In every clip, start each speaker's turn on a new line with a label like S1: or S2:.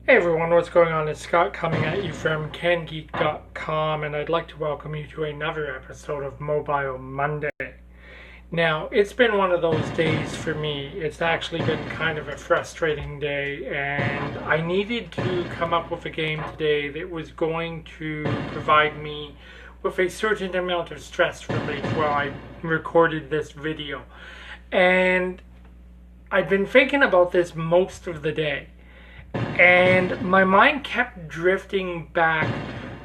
S1: Hey everyone, what's going on? It's Scott coming at you from CanGeek.com, and I'd like to welcome you to another episode of Mobile Monday. Now, it's been one of those days for me. It's actually been kind of a frustrating day, and I needed to come up with a game today that was going to provide me with a certain amount of stress relief while I recorded this video. And I'd been thinking about this most of the day. And my mind kept drifting back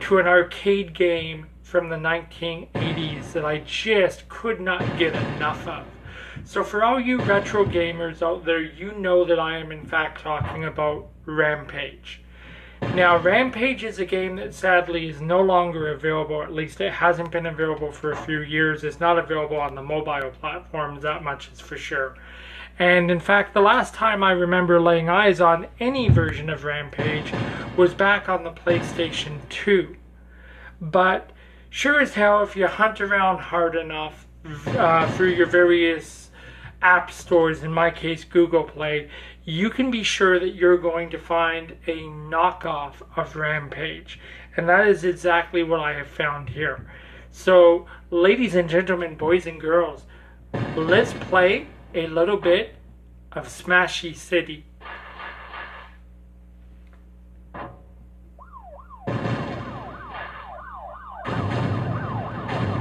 S1: to an arcade game from the 1980s that I just could not get enough of. So for all you retro gamers out there, you know that I am in fact talking about Rampage. Now, Rampage is a game that sadly is no longer available, at least it hasn't been available for a few years. It's not available on the mobile platforms, that much is for sure. And in fact, the last time I remember laying eyes on any version of Rampage was back on the PlayStation 2. But sure as hell, if you hunt around hard enough through your various app stores, in my case Google Play, you can be sure that you're going to find a knockoff of Rampage. And that is exactly what I have found here. So, ladies and gentlemen, boys and girls, let's play a little bit of Smashy City.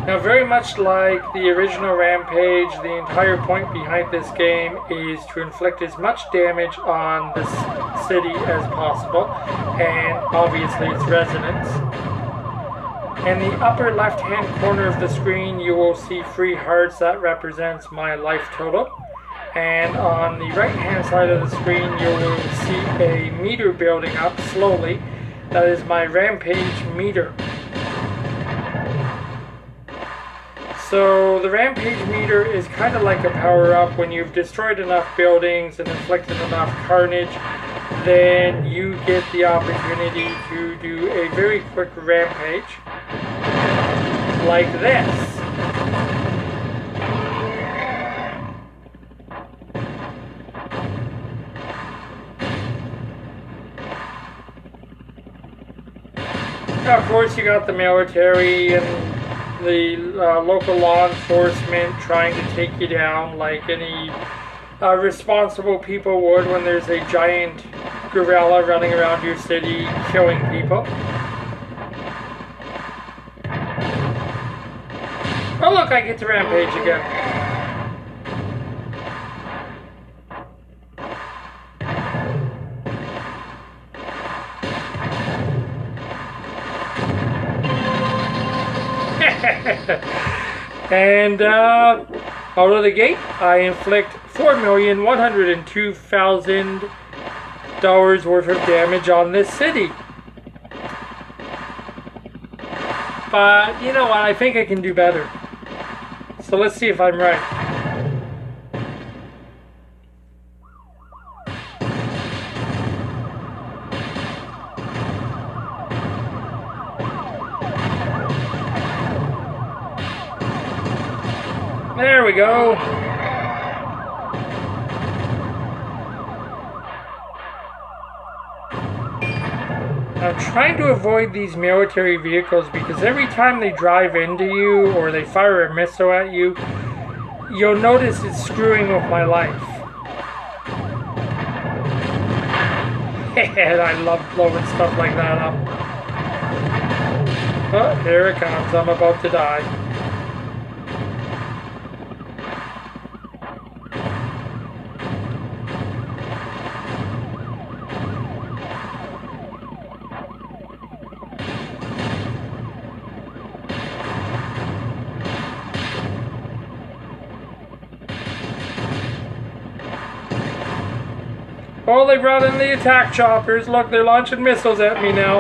S1: Now, very much like the original Rampage, the entire point behind this game is to inflict as much damage on the city as possible, and obviously its residents. In the upper left-hand corner of the screen, you will see 3 hearts. That represents my life total. And on the right-hand side of the screen, you will see a meter building up slowly. That is my Rampage meter. So the Rampage meter is kind of like a power-up. When you've destroyed enough buildings and inflicted enough carnage, then you get the opportunity to do a very quick rampage like this. Now, of course, you got the military and the local law enforcement trying to take you down like any responsible people would when there's a giant gorilla running around your city killing people. Oh look, I get to Rampage again. And out of the gate, I inflict $4,102,000 worth of damage on this city. But you know what? I think I can do better. So let's see if I'm right. There we go. I'm trying to avoid these military vehicles because every time they drive into you or they fire a missile at you, you'll notice it's screwing with my life. And I love blowing stuff like that up. Oh, here it comes. I'm about to die. Oh, they brought in the attack choppers. Look, they're launching missiles at me now.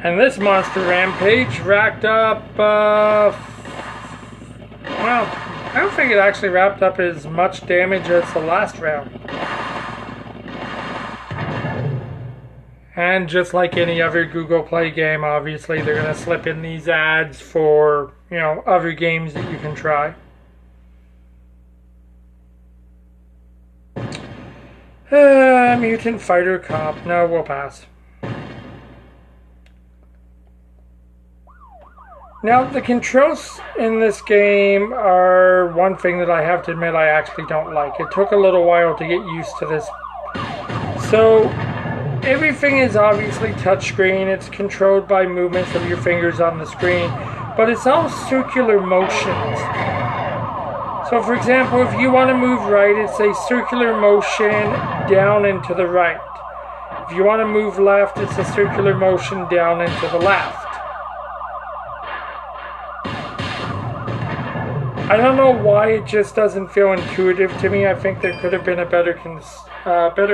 S1: And this monster Rampage racked up, well, I don't think it actually wrapped up as much damage as the last round. And just like any other Google Play game, obviously they're going to slip in these ads for, you know, other games that you can try. Mutant Fighter Cop. No, we'll pass. Now, the controls in this game are one thing that I have to admit I actually don't like. It took a little while to get used to this. So, everything is obviously touchscreen. It's controlled by movements of your fingers on the screen, but it's all circular motions. So, for example, if you want to move right, it's a circular motion down and to the right. If you want to move left, it's a circular motion down and to the left. I don't know why it just doesn't feel intuitive to me. I think there could have been a better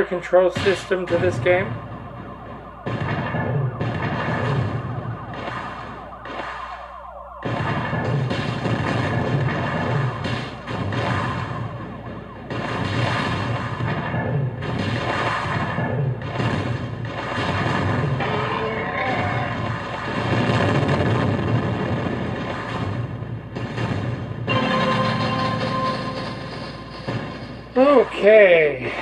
S1: control system to this game. Okay.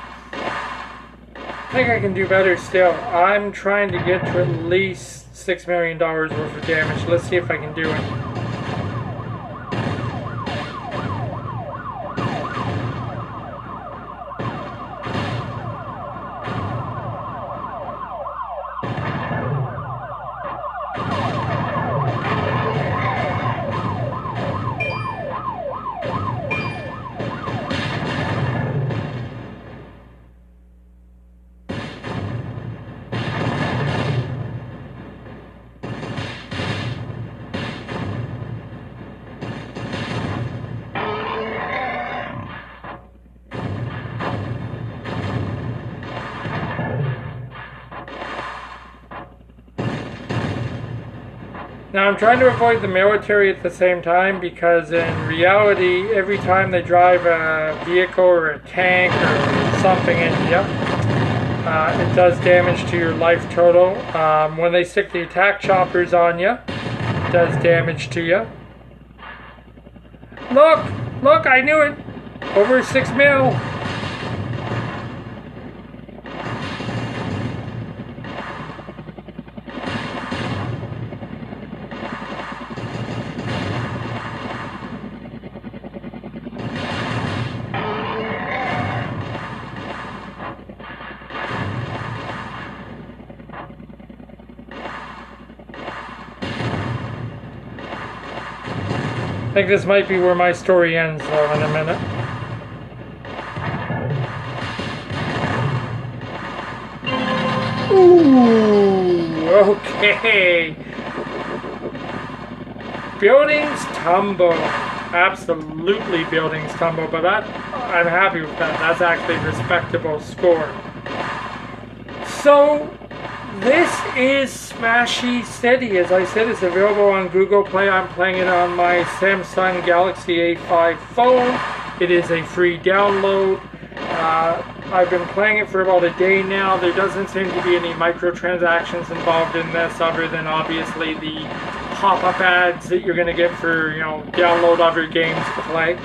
S1: I think I can do better still. I'm trying to get to at least $6 million worth of damage. Let's see if I can do it. Now I'm trying to avoid the military at the same time because in reality, every time they drive a vehicle or a tank or something into you, it does damage to your life total. When they stick the attack choppers on you, it does damage to you. Look, I knew it. Over 6 mil. I think this might be where my story ends, though, in a minute. Ooh, okay. Buildings tumble. Absolutely buildings tumble, but I'm happy with that. That's actually a respectable score. So, this is Smashy City. As I said, it's available on Google Play. I'm playing it on my Samsung Galaxy A5 phone. It is a free download. I've been playing it for about a day now. There doesn't seem to be any microtransactions involved in this other than obviously the pop-up ads that you're going to get for, you know, download other games to play.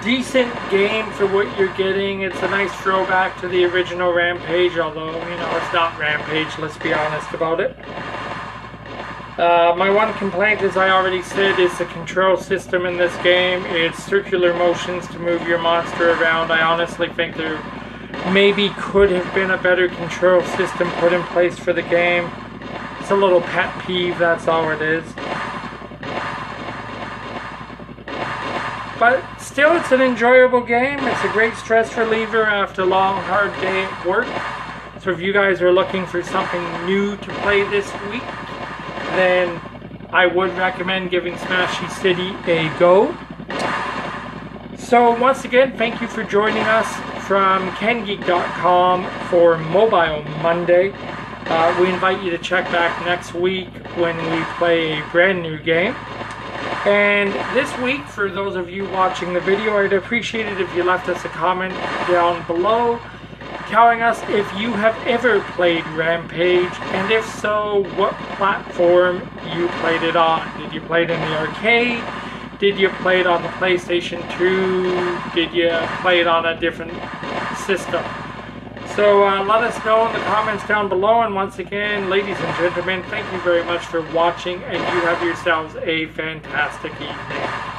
S1: Decent game for what you're getting. It's a nice throwback to the original Rampage, although, you know, it's not Rampage, let's be honest about it. My one complaint, as I already said, is the control system in this game. It's circular motions to move your monster around. I honestly think there maybe could have been a better control system put in place for the game. It's a little pet peeve, that's all it is. But still, it's an enjoyable game. It's a great stress reliever after a long, hard day at work. So if you guys are looking for something new to play this week, then I would recommend giving Smashy City a go. So once again, thank you for joining us from KenGeek.com for Mobile Monday. We invite you to check back next week when we play a brand new game. And this week, for those of you watching the video, I'd appreciate it if you left us a comment down below telling us if you have ever played Rampage, and if so, what platform you played it on. Did you play it in the arcade? Did you play it on the PlayStation 2? Did you play it on a different system? So let us know in the comments down below. And once again, ladies and gentlemen, thank you very much for watching, and you have yourselves a fantastic evening.